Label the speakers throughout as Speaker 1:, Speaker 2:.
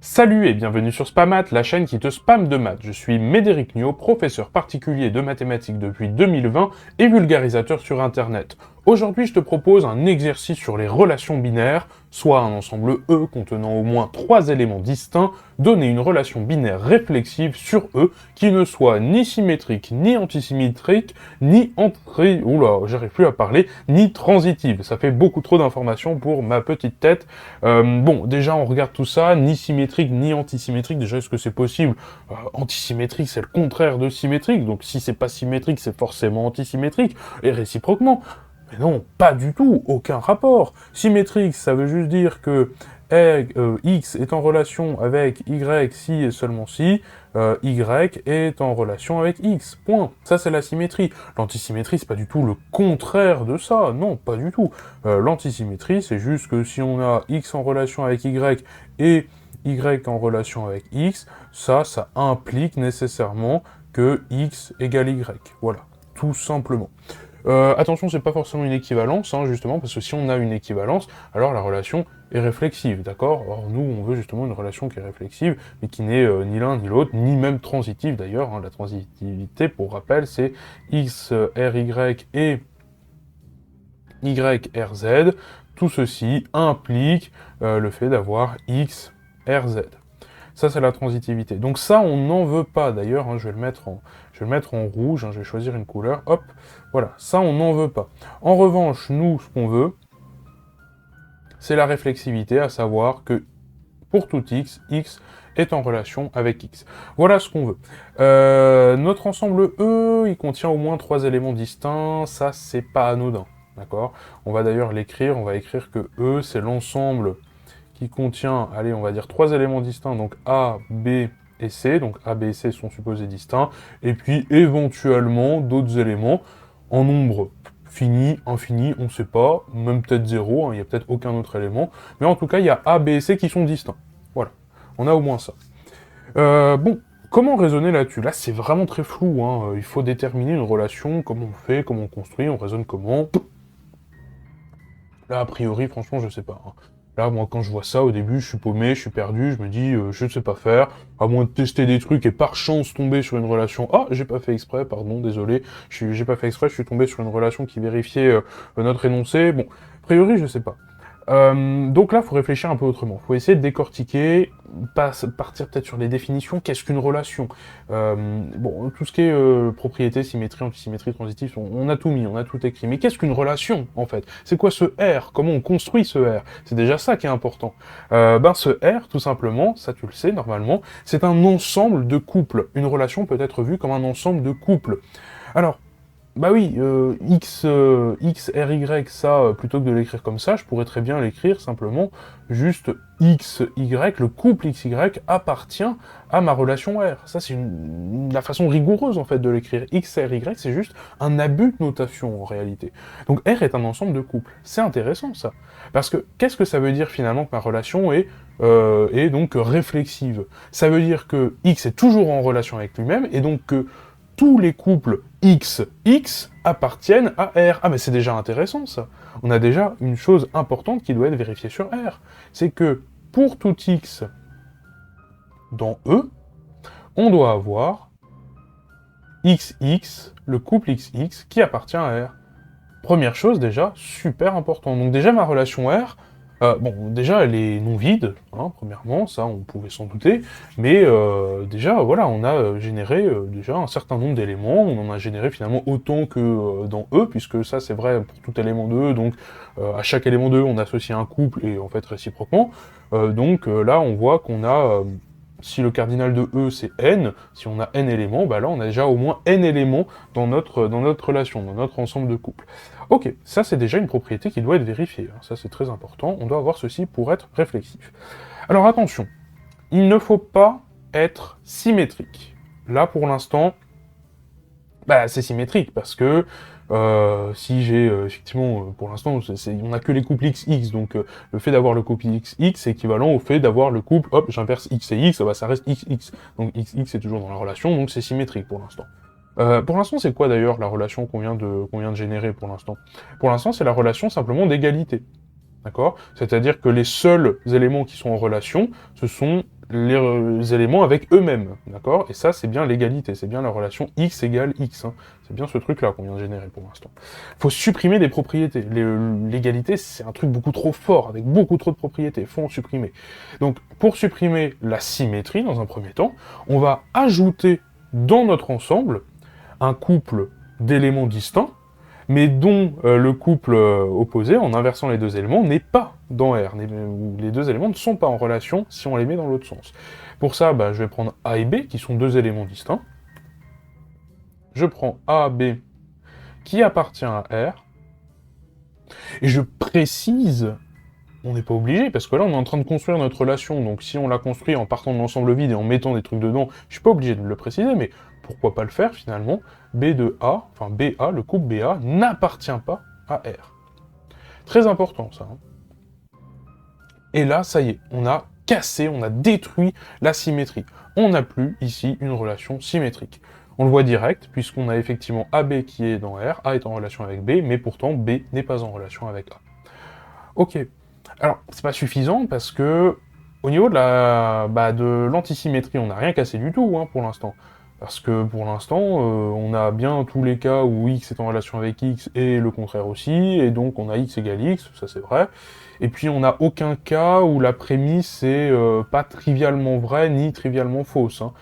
Speaker 1: Salut et bienvenue sur Spamat, la chaîne qui te spamme de maths. Je suis Médéric Niot, professeur particulier de mathématiques depuis 2020 et vulgarisateur sur Internet. Aujourd'hui, je te propose un exercice sur les relations binaires, soit un ensemble E contenant au moins 3 éléments distincts, donner une relation binaire réflexive sur E qui ne soit ni symétrique, ni antisymétrique, ni j'arrive plus à parler, ni transitive. Ça fait beaucoup trop d'informations pour ma petite tête. Bon, déjà, on regarde tout ça, ni symétrique, ni antisymétrique. Déjà, est-ce que c'est possible? Antisymétrique, c'est le contraire de symétrique, donc si c'est pas symétrique, c'est forcément antisymétrique, et réciproquement. Mais non, pas du tout, aucun rapport. Symétrique, ça veut juste dire que X est en relation avec Y si et seulement si Y est en relation avec X. Point. Ça, c'est la symétrie. L'antisymétrie, c'est pas du tout le contraire de ça. Non, pas du tout. L'antisymétrie, c'est juste que si on a X en relation avec Y et Y en relation avec X, ça implique nécessairement que X égale Y. Voilà, tout simplement. Attention, c'est pas forcément une équivalence, hein, justement, parce que si on a une équivalence, alors la relation est réflexive, d'accord? Or, nous, on veut justement une relation qui est réflexive, mais qui n'est ni l'un ni l'autre, ni même transitive d'ailleurs. Hein. La transitivité, pour rappel, c'est X, RY et YRZ. Tout ceci implique le fait d'avoir X, RZ. Ça, c'est la transitivité. Donc ça, on n'en veut pas, d'ailleurs, hein, je vais le mettre en rouge, hein, je vais choisir une couleur, hop, voilà, ça, on n'en veut pas. En revanche, nous, ce qu'on veut, c'est la réflexivité, à savoir que pour tout X, X est en relation avec X. Voilà ce qu'on veut. Notre ensemble E, il contient au moins 3 éléments distincts, ça, c'est pas anodin, d'accord? On va d'ailleurs l'écrire, on va écrire que E, c'est l'ensemble qui contient, allez, on va dire 3 éléments distincts, donc A, B et C, donc A, B et C sont supposés distincts, et puis éventuellement d'autres éléments en nombre fini, infini, on ne sait pas, même peut-être 0, hein, il n'y a peut-être aucun autre élément, mais en tout cas, il y a A, B et C qui sont distincts. Voilà, on a au moins ça. Bon, comment raisonner là-dessus? Là, c'est vraiment très flou, hein. Il faut déterminer une relation, comment on fait, comment on construit, on raisonne comment. Là, a priori, franchement, je sais pas. Hein. Là, moi, quand je vois ça, au début, je suis paumé, je suis perdu, je me dis, je ne sais pas faire, à moins de tester des trucs et par chance tomber sur une relation. Ah, j'ai pas fait exprès, pardon, désolé, j'ai pas fait exprès, je suis tombé sur une relation qui vérifiait notre énoncé. Bon, a priori, je sais pas. Donc là, il faut réfléchir un peu autrement. Il faut essayer de décortiquer, partir peut-être sur les définitions. Qu'est-ce qu'une relation? Bon, tout ce qui est propriété, symétrie, antisymétrie, transitive, on a tout mis, on a tout écrit. Mais qu'est-ce qu'une relation, en fait? C'est quoi ce R? Comment on construit ce R? C'est déjà ça qui est important. Ce R, tout simplement, ça tu le sais normalement, c'est un ensemble de couples. Une relation peut être vue comme un ensemble de couples. Alors, bah oui, X, X, R, Y, ça, plutôt que de l'écrire comme ça, je pourrais très bien l'écrire simplement juste X, Y, le couple X, Y appartient à ma relation R. Ça, c'est la façon rigoureuse, en fait, de l'écrire. X, R, Y, c'est juste un abus de notation, en réalité. Donc R est un ensemble de couples. C'est intéressant, ça. Parce que, qu'est-ce que ça veut dire, finalement, que ma relation est donc réflexive? Ça veut dire que X est toujours en relation avec lui-même, et donc que tous les couples X appartiennent à R. Ah mais c'est déjà intéressant ça. On a déjà une chose importante qui doit être vérifiée sur R. C'est que pour tout X dans E, on doit avoir XX, le couple XX, qui appartient à R. Première chose déjà, super important. Donc déjà ma relation R, bon, déjà, elle est non vide, hein, premièrement, ça, on pouvait s'en douter, mais déjà, voilà, on a généré déjà un certain nombre d'éléments, on en a généré finalement autant que dans E, puisque ça, c'est vrai pour tout élément de E, donc à chaque élément de E, on associe un couple, et en fait, réciproquement, donc là, on voit qu'on a... si le cardinal de E c'est n, si on a n éléments, bah là on a déjà au moins n éléments dans notre relation, dans notre ensemble de couples. Ok, ça c'est déjà une propriété qui doit être vérifiée, hein. Ça c'est très important, on doit avoir ceci pour être réflexif. Alors attention, il ne faut pas être symétrique. Là pour l'instant, bah c'est symétrique parce que si j'ai effectivement, pour l'instant, on n'a que les couples XX, donc le fait d'avoir le couple XX est équivalent au fait d'avoir le couple, hop, j'inverse X et X, bah, ça reste XX. Donc XX est toujours dans la relation, donc c'est symétrique pour l'instant. Pour l'instant, c'est quoi d'ailleurs la relation qu'on vient de générer pour l'instant? Pour l'instant, c'est la relation simplement d'égalité. D'accord? C'est-à-dire que les seuls éléments qui sont en relation, ce sont les éléments avec eux-mêmes, d'accord? Et ça, c'est bien l'égalité, c'est bien la relation x égale x, hein. C'est bien ce truc-là qu'on vient de générer pour l'instant. Faut supprimer des propriétés. L'égalité, c'est un truc beaucoup trop fort, avec beaucoup trop de propriétés, faut en supprimer. Donc, pour supprimer la symétrie, dans un premier temps, on va ajouter dans notre ensemble un couple d'éléments distincts, mais dont le couple opposé, en inversant les deux éléments, n'est pas dans R. Les deux éléments ne sont pas en relation si on les met dans l'autre sens. Pour ça, je vais prendre A et B, qui sont deux éléments distincts. Je prends A, B, qui appartient à R, et je précise, on n'est pas obligé, parce que là, on est en train de construire notre relation, donc si on la construit en partant de l'ensemble vide et en mettant des trucs dedans, je suis pas obligé de le préciser, mais pourquoi pas le faire, finalement? B de A, enfin BA, le couple BA, n'appartient pas à R. Très important, ça. Hein. Et là, ça y est, on a cassé, on a détruit la symétrie. On n'a plus, ici, une relation symétrique. On le voit direct, puisqu'on a effectivement AB qui est dans R, A est en relation avec B, mais pourtant, B n'est pas en relation avec A. Ok. Alors, c'est pas suffisant, parce que, au niveau de l'antisymétrie, on n'a rien cassé du tout, hein, pour l'instant. Parce que pour l'instant, on a bien tous les cas où x est en relation avec x et le contraire aussi, et donc on a x égale x, ça c'est vrai. Et puis on n'a aucun cas où la prémisse est pas trivialement vraie ni trivialement fausse. Hein.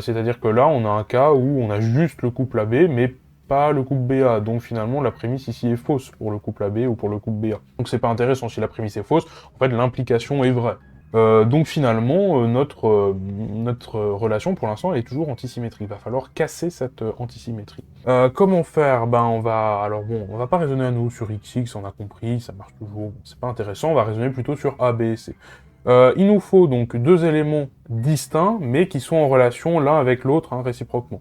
Speaker 1: C'est-à-dire que là, on a un cas où on a juste le couple AB, mais pas le couple BA. Donc finalement, la prémisse ici est fausse pour le couple AB ou pour le couple BA. Donc c'est pas intéressant si la prémisse est fausse, en fait l'implication est vraie. Donc finalement, notre relation, pour l'instant, elle est toujours antisymétrique. Il va falloir casser cette antisymétrie. Comment faire? On va pas raisonner à nouveau sur XX, on a compris, ça marche toujours, c'est pas intéressant, on va raisonner plutôt sur A, B et C. Il nous faut donc deux éléments distincts, mais qui sont en relation l'un avec l'autre, hein, réciproquement.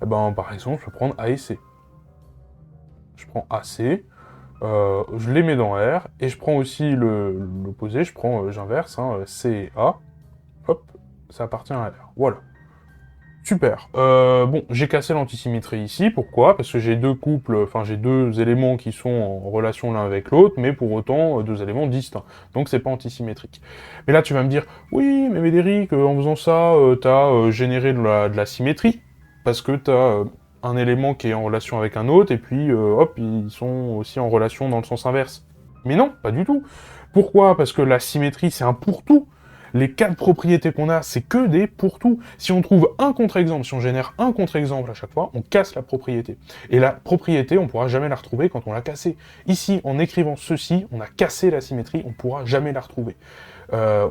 Speaker 1: Par exemple, je vais prendre A et C. Je prends AC, je les mets dans R, et je prends aussi l'opposé, j'inverse, hein, C et A, hop, ça appartient à R, voilà. Super. J'ai cassé l'antisymétrie ici, pourquoi? Parce que j'ai j'ai deux éléments qui sont en relation l'un avec l'autre, mais pour autant, deux éléments distincts. Donc c'est pas antisymétrique. Mais là, tu vas me dire, oui, mais Médéric, en faisant ça, t'as généré de la symétrie, parce que t'as un élément qui est en relation avec un autre, et puis hop, ils sont aussi en relation dans le sens inverse. Mais non, pas du tout. Pourquoi? Parce que la symétrie, c'est un pour-tout. Les quatre propriétés qu'on a, c'est que des pour-tout. Si on trouve un contre-exemple, si on génère un contre-exemple à chaque fois, on casse la propriété. Et la propriété, on pourra jamais la retrouver quand on l'a cassée. Ici, en écrivant ceci, on a cassé la symétrie, on pourra jamais la retrouver.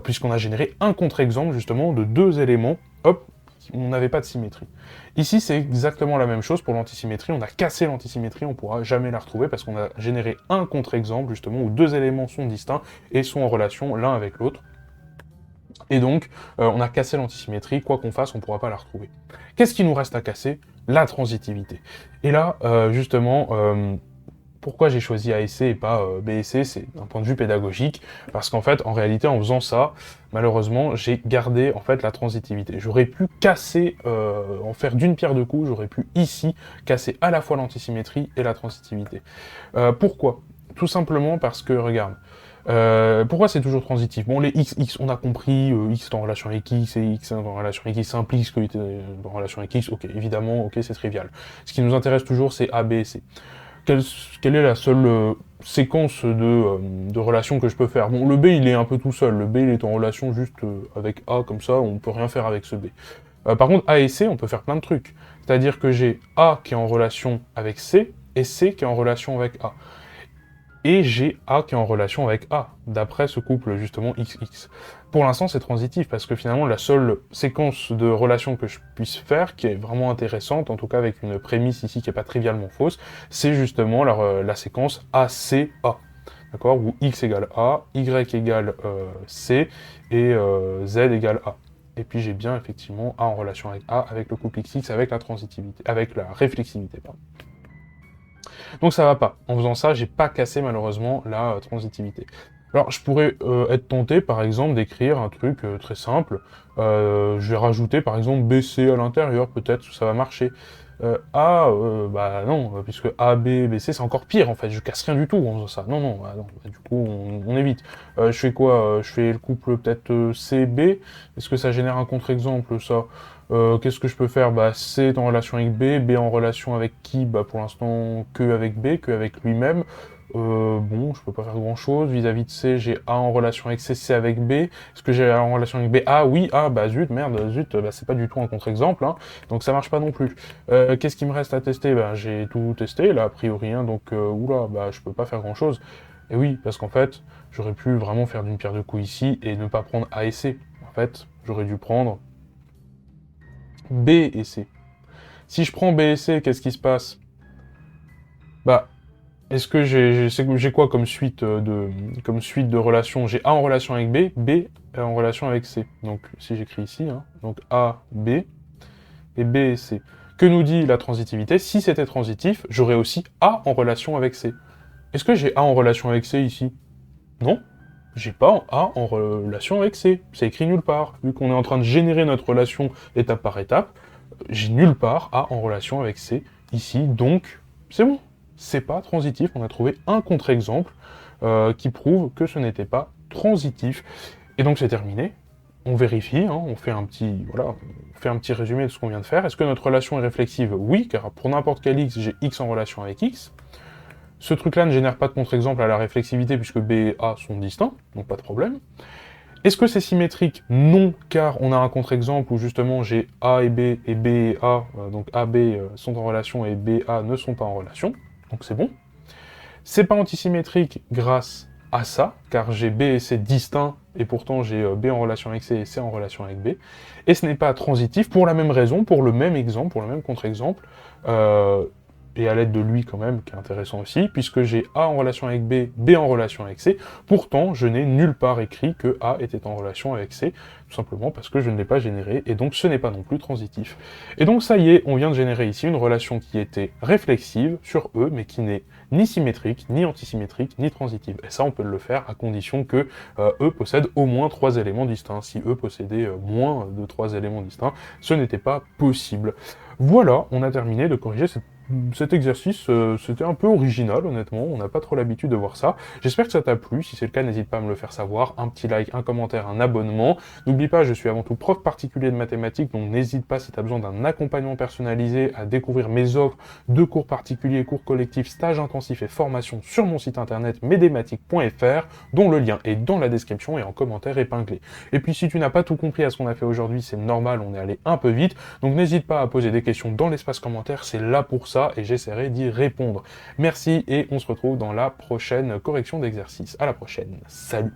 Speaker 1: Puisqu'on a généré un contre-exemple, justement, de deux éléments, hop, on n'avait pas de symétrie. Ici, c'est exactement la même chose pour l'antisymétrie. On a cassé l'antisymétrie, on ne pourra jamais la retrouver parce qu'on a généré un contre-exemple, justement, où deux éléments sont distincts et sont en relation l'un avec l'autre. Et donc, on a cassé l'antisymétrie, quoi qu'on fasse, on ne pourra pas la retrouver. Qu'est-ce qui nous reste à casser? La transitivité. Et là, justement, pourquoi j'ai choisi A et C et pas B et C, c'est d'un point de vue pédagogique, parce qu'en fait, en réalité, en faisant ça, malheureusement, j'ai gardé en fait la transitivité. J'aurais pu casser, en faire d'une pierre deux coups, j'aurais pu ici casser à la fois l'antisymétrie et la transitivité. Pourquoi? Tout simplement parce que, regarde, pourquoi c'est toujours transitif? Bon, les x, on a compris, x est en relation avec x, et x est en relation avec x implique que est en relation avec x, ok, évidemment, ok, c'est trivial. Ce qui nous intéresse toujours, c'est A, B et C. Quelle est la seule séquence de relations que je peux faire? Bon, le B, il est un peu tout seul. Le B, il est en relation juste avec A, comme ça, on peut rien faire avec ce B. Par contre, A et C, on peut faire plein de trucs. C'est-à-dire que j'ai A qui est en relation avec C, et C qui est en relation avec A. Et j'ai A qui est en relation avec A, d'après ce couple, justement, XX. Pour l'instant, c'est transitif, parce que finalement, la seule séquence de relations que je puisse faire, qui est vraiment intéressante, en tout cas avec une prémisse ici qui n'est pas trivialement fausse, c'est justement la séquence ACA, d'accord, où X égale A, Y égale C, et Z égale A. Et puis j'ai bien, effectivement, A en relation avec A, avec le couple XX, avec la transitivité, avec la réflexivité, pardon. Donc ça va pas. En faisant ça, j'ai pas cassé malheureusement la transitivité. Alors, je pourrais être tenté, par exemple, d'écrire un truc très simple. Je vais rajouter, par exemple, BC à l'intérieur, peut-être, ça va marcher. A, bah non, puisque A, B, BC, c'est encore pire, en fait. Je casse rien du tout en faisant ça. Non, non, non, bah, du coup, on évite. Je fais quoi? Je fais le couple, peut-être, C, B. Est-ce que ça génère un contre-exemple, ça? Qu'est-ce que je peux faire? Bah, C est en relation avec B, B en relation avec qui? Bah, pour l'instant, que avec B, que avec lui-même. Bon, je peux pas faire grand-chose. Vis-à-vis de C, j'ai A en relation avec C, C avec B. Est-ce que j'ai A en relation avec B? Ah oui, ah bah zut, merde, zut, bah c'est pas du tout un contre-exemple, hein, donc ça marche pas non plus. Qu'est-ce qui me reste à tester? Bah j'ai tout testé, là, a priori, hein, donc oula, bah je peux pas faire grand-chose. Et oui, parce qu'en fait, j'aurais pu vraiment faire d'une pierre deux coups ici et ne pas prendre A et C. En fait, j'aurais dû prendre B et C. Si je prends B et C, qu'est-ce qui se passe? Bah, est-ce que j'ai quoi comme suite de relations? J'ai A en relation avec B, B en relation avec C. Donc, si j'écris ici, hein, donc A, B, et B et C. Que nous dit la transitivité? Si c'était transitif, j'aurais aussi A en relation avec C. Est-ce que j'ai A en relation avec C ici? Non. J'ai pas A en relation avec C. C'est écrit nulle part. Vu qu'on est en train de générer notre relation étape par étape, j'ai nulle part A en relation avec C ici, donc c'est bon. C'est pas transitif, on a trouvé un contre-exemple qui prouve que ce n'était pas transitif. Et donc c'est terminé. On vérifie, hein, on fait un petit, voilà, on fait un petit résumé de ce qu'on vient de faire. Est-ce que notre relation est réflexive? Oui, car pour n'importe quel x, j'ai x en relation avec x. Ce truc-là ne génère pas de contre-exemple à la réflexivité puisque B et A sont distincts, donc pas de problème. Est-ce que c'est symétrique? Non, car on a un contre-exemple où justement j'ai A et B et A, donc A, B sont en relation et B, A ne sont pas en relation, donc c'est bon. C'est pas antisymétrique grâce à ça, car j'ai B et C distincts, et pourtant j'ai B en relation avec C et C en relation avec B. Et ce n'est pas transitif pour la même raison, pour le même exemple, pour le même contre-exemple, et à l'aide de lui quand même, qui est intéressant aussi, puisque j'ai A en relation avec B, B en relation avec C, pourtant je n'ai nulle part écrit que A était en relation avec C, tout simplement parce que je ne l'ai pas généré, et donc ce n'est pas non plus transitif. Et donc ça y est, on vient de générer ici une relation qui était réflexive sur E, mais qui n'est ni symétrique, ni antisymétrique, ni transitive. Et ça, on peut le faire à condition que E possède au moins 3 éléments distincts. Si E possédait moins de 3 éléments distincts, ce n'était pas possible. Voilà, on a terminé de corriger cet exercice, c'était un peu original honnêtement, on n'a pas trop l'habitude de voir ça. J'espère que ça t'a plu, si c'est le cas n'hésite pas à me le faire savoir, un petit like, un commentaire, un abonnement. N'oublie pas, je suis avant tout prof particulier de mathématiques, donc n'hésite pas si tu as besoin d'un accompagnement personnalisé à découvrir mes offres de cours particuliers, cours collectifs, stages intensifs et formations sur mon site internet medematic.fr, dont le lien est dans la description et en commentaire épinglé. Et puis si tu n'as pas tout compris à ce qu'on a fait aujourd'hui, c'est normal, on est allé un peu vite, donc n'hésite pas à poser des questions dans l'espace commentaire, c'est là pour ça et j'essaierai d'y répondre. Merci et on se retrouve dans la prochaine correction d'exercice. À la prochaine. Salut!